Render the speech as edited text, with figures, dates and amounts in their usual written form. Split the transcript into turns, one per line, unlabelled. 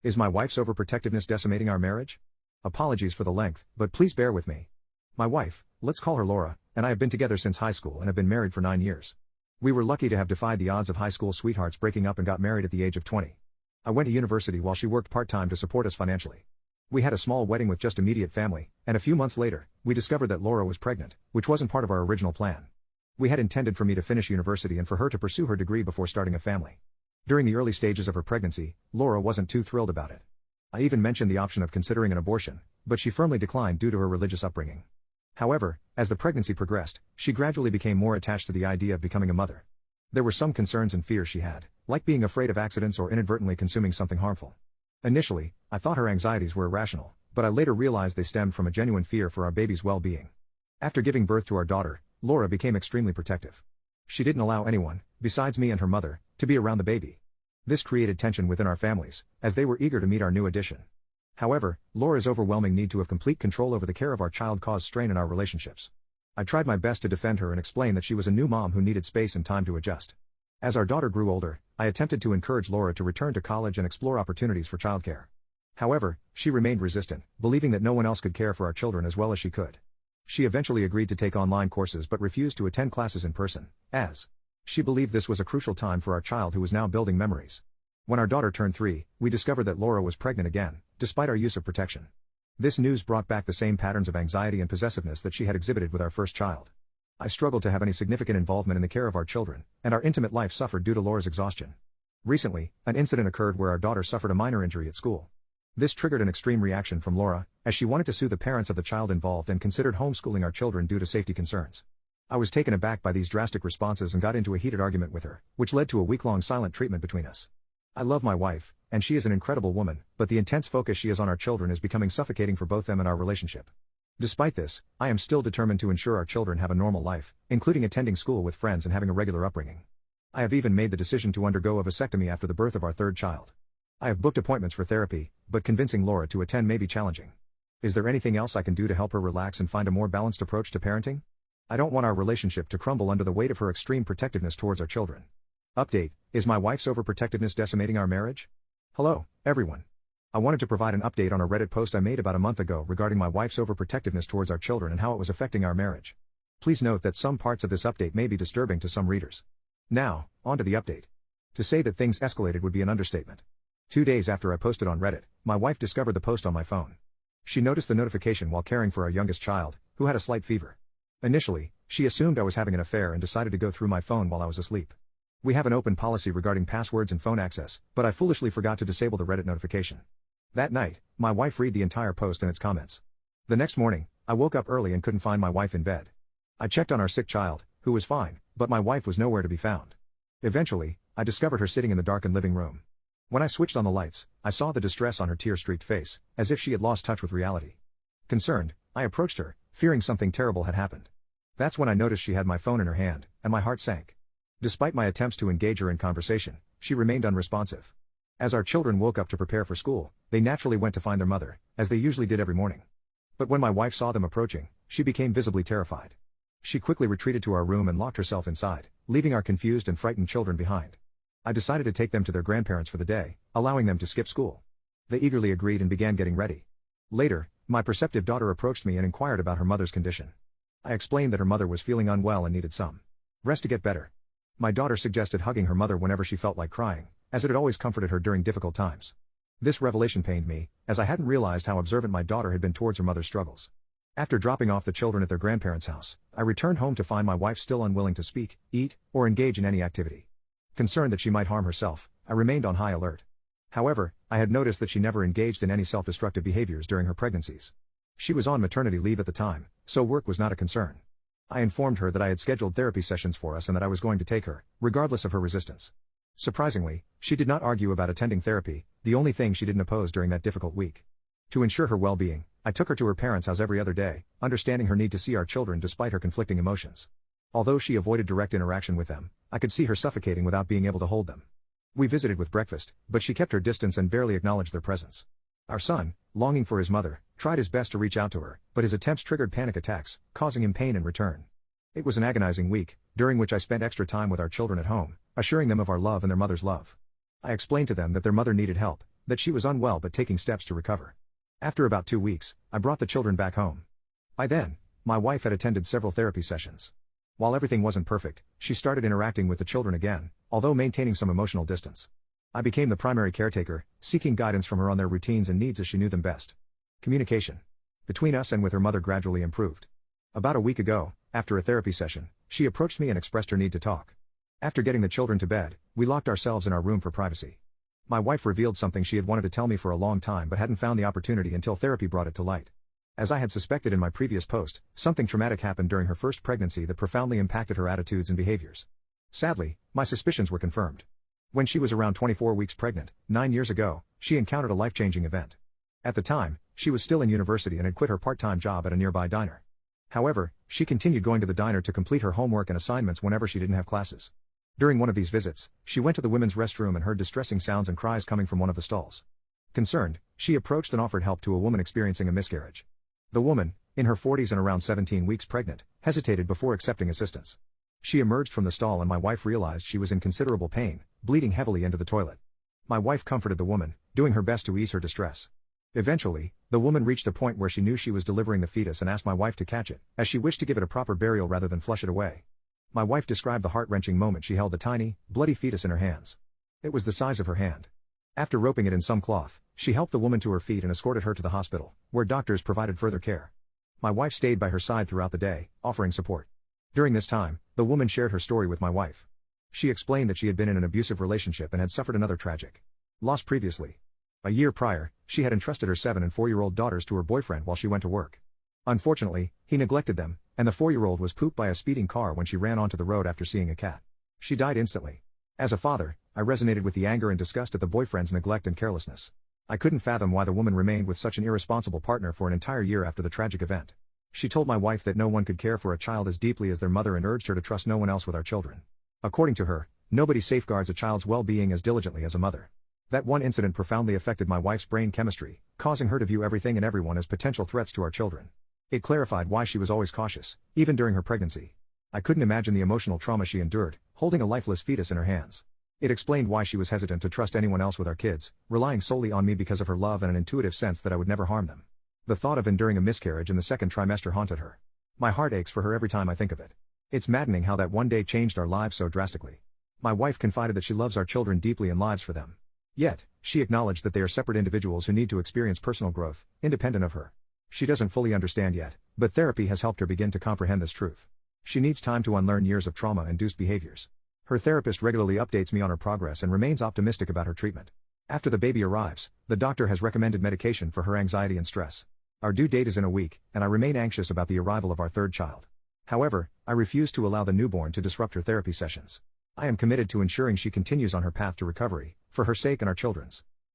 Is my wife's overprotectiveness decimating our marriage? Apologies for the length, but please bear with me. My wife, let's call her Laura, and I have been together since high school and have been married for 9 years. We were lucky to have defied the odds of high school sweethearts breaking up and got married at the age of 20. I went to university while she worked part-time to support us financially. We had a small wedding with just immediate family, and a few months later, we discovered that Laura was pregnant, which wasn't part of our original plan. We had intended for me to finish university and for her to pursue her degree before starting a family. During the early stages of her pregnancy, Laura wasn't too thrilled about it. I even mentioned the option of considering an abortion, but she firmly declined due to her religious upbringing. However, as the pregnancy progressed, she gradually became more attached to the idea of becoming a mother. There were some concerns and fears she had, like being afraid of accidents or inadvertently consuming something harmful. Initially, I thought her anxieties were irrational, but I later realized they stemmed from a genuine fear for our baby's well-being. After giving birth to our daughter, Laura became extremely protective. She didn't allow anyone, besides me and her mother, to be around the baby. This created tension within our families, as they were eager to meet our new addition. However, Laura's overwhelming need to have complete control over the care of our child caused strain in our relationships. I tried my best to defend her and explain that she was a new mom who needed space and time to adjust. As our daughter grew older, I attempted to encourage Laura to return to college and explore opportunities for childcare. However, she remained resistant, believing that no one else could care for our children as well as she could. She eventually agreed to take online courses but refused to attend classes in person, as she believed this was a crucial time for our child who was now building memories. When our daughter turned 3, we discovered that Laura was pregnant again, despite our use of protection. This news brought back the same patterns of anxiety and possessiveness that she had exhibited with our first child. I struggled to have any significant involvement in the care of our children, and our intimate life suffered due to Laura's exhaustion. Recently, an incident occurred where our daughter suffered a minor injury at school. This triggered an extreme reaction from Laura, as she wanted to sue the parents of the child involved and considered homeschooling our children due to safety concerns. I was taken aback by these drastic responses and got into a heated argument with her, which led to a week-long silent treatment between us. I love my wife, and she is an incredible woman, but the intense focus she has on our children is becoming suffocating for both them and our relationship. Despite this, I am still determined to ensure our children have a normal life, including attending school with friends and having a regular upbringing. I have even made the decision to undergo a vasectomy after the birth of our third child. I have booked appointments for therapy, but convincing Laura to attend may be challenging. Is there anything else I can do to help her relax and find a more balanced approach to parenting? I don't want our relationship to crumble under the weight of her extreme protectiveness towards our children. Update: is my wife's overprotectiveness decimating our marriage? Hello, everyone. I wanted to provide an update on a Reddit post I made about a month ago regarding my wife's overprotectiveness towards our children and how it was affecting our marriage. Please note that some parts of this update may be disturbing to some readers. Now, on to the update. To say that things escalated would be an understatement. 2 days after I posted on Reddit, my wife discovered the post on my phone. She noticed the notification while caring for our youngest child, who had a slight fever. Initially, she assumed I was having an affair and decided to go through my phone while I was asleep. We have an open policy regarding passwords and phone access, but I foolishly forgot to disable the Reddit notification. That night, my wife read the entire post and its comments. The next morning, I woke up early and couldn't find my wife in bed. I checked on our sick child, who was fine, but my wife was nowhere to be found. Eventually, I discovered her sitting in the darkened living room. When I switched on the lights, I saw the distress on her tear-streaked face, as if she had lost touch with reality. Concerned, I approached her, fearing something terrible had happened. That's when I noticed she had my phone in her hand, and my heart sank. Despite my attempts to engage her in conversation, she remained unresponsive. As our children woke up to prepare for school, they naturally went to find their mother, as they usually did every morning. But when my wife saw them approaching, she became visibly terrified. She quickly retreated to our room and locked herself inside, leaving our confused and frightened children behind. I decided to take them to their grandparents for the day, allowing them to skip school. They eagerly agreed and began getting ready. Later, my perceptive daughter approached me and inquired about her mother's condition. I explained that her mother was feeling unwell and needed some rest to get better. My daughter suggested hugging her mother whenever she felt like crying, as it had always comforted her during difficult times. This revelation pained me, as I hadn't realized how observant my daughter had been towards her mother's struggles. After dropping off the children at their grandparents' house, I returned home to find my wife still unwilling to speak, eat, or engage in any activity. Concerned that she might harm herself, I remained on high alert. However, I had noticed that she never engaged in any self-destructive behaviors during her pregnancies. She was on maternity leave at the time, so work was not a concern. I informed her that I had scheduled therapy sessions for us and that I was going to take her, regardless of her resistance. Surprisingly, she did not argue about attending therapy, the only thing she didn't oppose during that difficult week. To ensure her well-being, I took her to her parents' house every other day, understanding her need to see our children despite her conflicting emotions. Although she avoided direct interaction with them, I could see her suffocating without being able to hold them. We visited with breakfast, but she kept her distance and barely acknowledged their presence. Our son, longing for his mother, tried his best to reach out to her, but his attempts triggered panic attacks, causing him pain in return. It was an agonizing week, during which I spent extra time with our children at home, assuring them of our love and their mother's love. I explained to them that their mother needed help, that she was unwell but taking steps to recover. After about 2 weeks, I brought the children back home. By then, my wife had attended several therapy sessions. While everything wasn't perfect, she started interacting with the children again, although maintaining some emotional distance. I became the primary caretaker, seeking guidance from her on their routines and needs as she knew them best. Communication between us and with her mother gradually improved. About a week ago, after a therapy session, she approached me and expressed her need to talk. After getting the children to bed, we locked ourselves in our room for privacy. My wife revealed something she had wanted to tell me for a long time but hadn't found the opportunity until therapy brought it to light. As I had suspected in my previous post, something traumatic happened during her first pregnancy that profoundly impacted her attitudes and behaviors. Sadly, my suspicions were confirmed. When she was around 24 weeks pregnant, 9 years ago, she encountered a life-changing event. At the time, she was still in university and had quit her part-time job at a nearby diner. However, she continued going to the diner to complete her homework and assignments whenever she didn't have classes. During one of these visits, she went to the women's restroom and heard distressing sounds and cries coming from one of the stalls. Concerned, she approached and offered help to a woman experiencing a miscarriage. The woman, in her 40s and around 17 weeks pregnant, hesitated before accepting assistance. She emerged from the stall and my wife realized she was in considerable pain, bleeding heavily into the toilet. My wife comforted the woman, doing her best to ease her distress. Eventually, the woman reached a point where she knew she was delivering the fetus and asked my wife to catch it, as she wished to give it a proper burial rather than flush it away. My wife described the heart-wrenching moment she held the tiny, bloody fetus in her hands. It was the size of her hand. After roping it in some cloth, she helped the woman to her feet and escorted her to the hospital, where doctors provided further care. My wife stayed by her side throughout the day, offering support. During this time, the woman shared her story with my wife. She explained that she had been in an abusive relationship and had suffered another tragic loss previously. A year prior, she had entrusted her 7- and 4-year-old daughters to her boyfriend while she went to work. Unfortunately, he neglected them, and the 4-year-old was pooped by a speeding car when she ran onto the road after seeing a cat. She died instantly. As a father, I resonated with the anger and disgust at the boyfriend's neglect and carelessness. I couldn't fathom why the woman remained with such an irresponsible partner for an entire year after the tragic event. She told my wife that no one could care for a child as deeply as their mother and urged her to trust no one else with our children. According to her, nobody safeguards a child's well-being as diligently as a mother. That one incident profoundly affected my wife's brain chemistry, causing her to view everything and everyone as potential threats to our children. It clarified why she was always cautious, even during her pregnancy. I couldn't imagine the emotional trauma she endured, holding a lifeless fetus in her hands. It explained why she was hesitant to trust anyone else with our kids, relying solely on me because of her love and an intuitive sense that I would never harm them. The thought of enduring a miscarriage in the second trimester haunted her. My heart aches for her every time I think of it. It's maddening how that one day changed our lives so drastically. My wife confided that she loves our children deeply and lives for them. Yet, she acknowledged that they are separate individuals who need to experience personal growth, independent of her. She doesn't fully understand yet, but therapy has helped her begin to comprehend this truth. She needs time to unlearn years of trauma-induced behaviors. Her therapist regularly updates me on her progress and remains optimistic about her treatment. After the baby arrives, the doctor has recommended medication for her anxiety and stress. Our due date is in a week, and I remain anxious about the arrival of our third child. However, I refuse to allow the newborn to disrupt her therapy sessions. I am committed to ensuring she continues on her path to recovery, for her sake and our children's.